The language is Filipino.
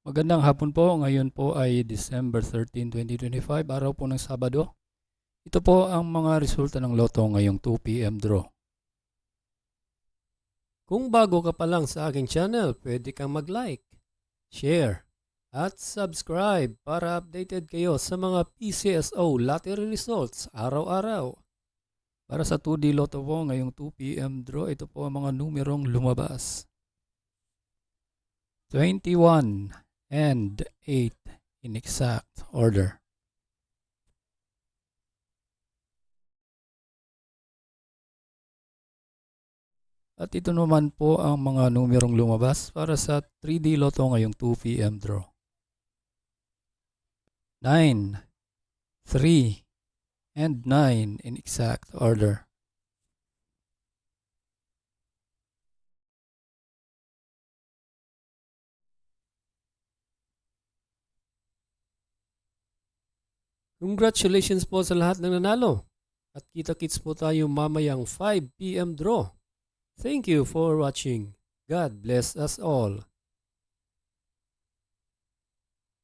Magandang hapon po. Ngayon po ay December 13, 2025, araw po ng Sabado. Ito po ang mga resulta ng loto ngayong 2 p.m. draw. Kung bago ka pa lang sa aking channel, pwede kang mag-like, share, at subscribe para updated kayo sa mga PCSO lottery results araw-araw. Para sa 2D loto po ngayong 2 p.m. draw, ito po ang mga numerong lumabas. 21 and 8 in exact order. At ito naman po ang mga numerong lumabas para sa 3D loto ngayong 2 p.m. draw. 9, 3, and 9 in exact order. Congratulations po sa lahat ng nanalo. At kita-kits po tayo mamayang 5 p.m. draw. Thank you for watching. God bless us all.